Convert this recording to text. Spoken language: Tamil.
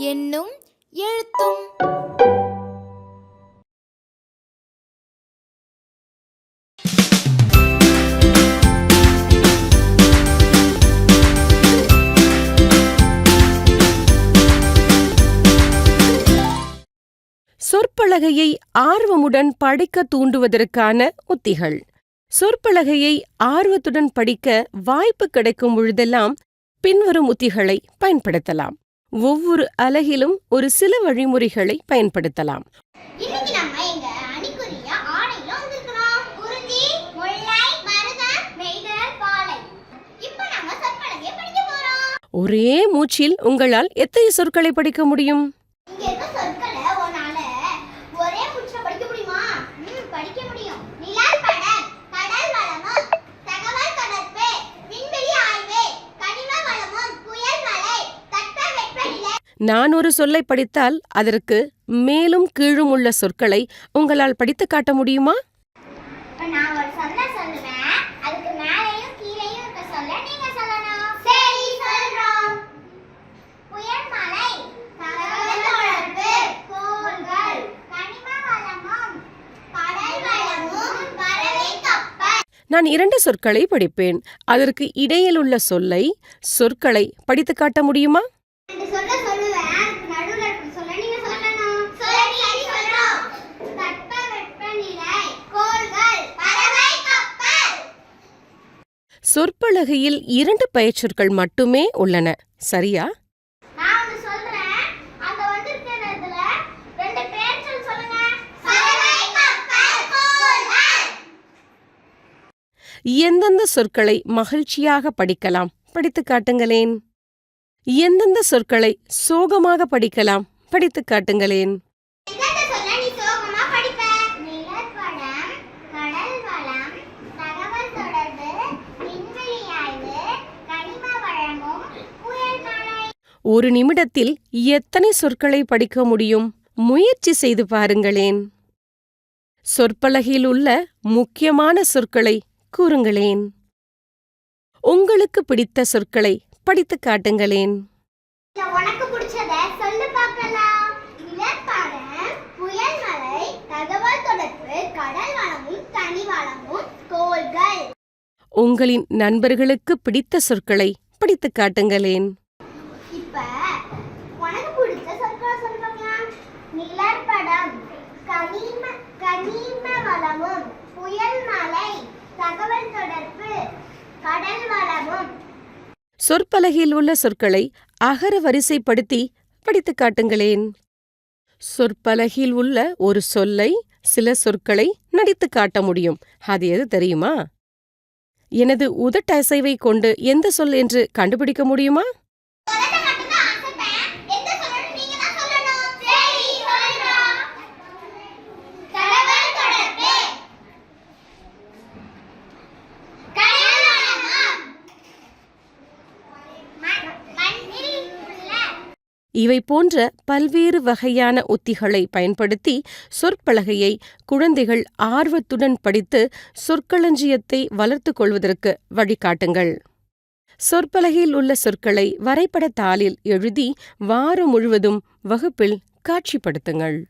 எண்ணும் எழுத்தும். சொற்பலகையை ஆர்வமுடன் படிக்க தூண்டுவதற்கான உத்திகள். சொற்பலகையை ஆர்வத்துடன் படிக்க வாய்ப்பு கிடைக்கும் பொழுதெல்லாம் பின்வரும் உத்திகளை பயன்படுத்தலாம். ஒவ்வொரு அலகிலும் ஒரு சில வழிமுறைகளை பயன்படுத்தலாம். ஒரே மூச்சில் உங்களால் எத்தனை சொற்களை படிக்க முடியும்? நான் ஒரு சொல்லை படித்தால் அதற்கு மேலும் கீழும் உள்ள சொற்களை உங்களால் படித்து காட்ட முடியுமா? நான் 2 சொற்களை படிப்பேன். அதற்கு இடையில் உள்ள சொல்லை, சொற்களை படித்து காட்ட முடியுமா? சொற்பலகையில் 2 பெயர்ச்சொற்கள் மட்டுமே உள்ளன, சரியா? எந்தெந்த சொற்களை மகிழ்ச்சியாக படிக்கலாம், படித்து காட்டுங்களேன். எந்தெந்த சொற்களை சோகமாக படிக்கலாம், படித்து காட்டுங்களேன். ஒரு நிமிடத்தில் எத்தனை சொற்களை படிக்க முடியும்? முயற்சி செய்து பாருங்களேன். சொற்பலகையில் உள்ள முக்கியமான சொற்களை கூறுங்களேன். உங்களுக்கு பிடித்த சொற்களை படித்து காட்டுங்களேன். உங்களின் நண்பர்களுக்கு பிடித்த சொற்களை படித்து காட்டுங்களேன். சொற்பலகையில் உள்ள சொற்களை அகர வரிசைப்படுத்தி படித்து காட்டுங்களேன். சொற்பலகையில் உள்ள ஒரு சொல்லை, சில சொற்களை நடித்து காட்ட முடியும். அது எது தெரியுமா? எனது உதட்டசைவை கொண்டு எந்த சொல் என்று கண்டுபிடிக்க முடியுமா? இவை போன்ற பல்வேறு வகையான உத்திகளை பயன்படுத்தி சொற்பலகையை குழந்தைகள் ஆர்வத்துடன் படித்து சொற்களஞ்சியத்தை வளர்த்து கொள்வதற்கு வழிகாட்டுங்கள். சொற்பலகையில் உள்ள சொற்களை வரைபட தாளில் எழுதி வாரம் முழுவதும் வகுப்பில் காட்சிப்படுத்துங்கள்.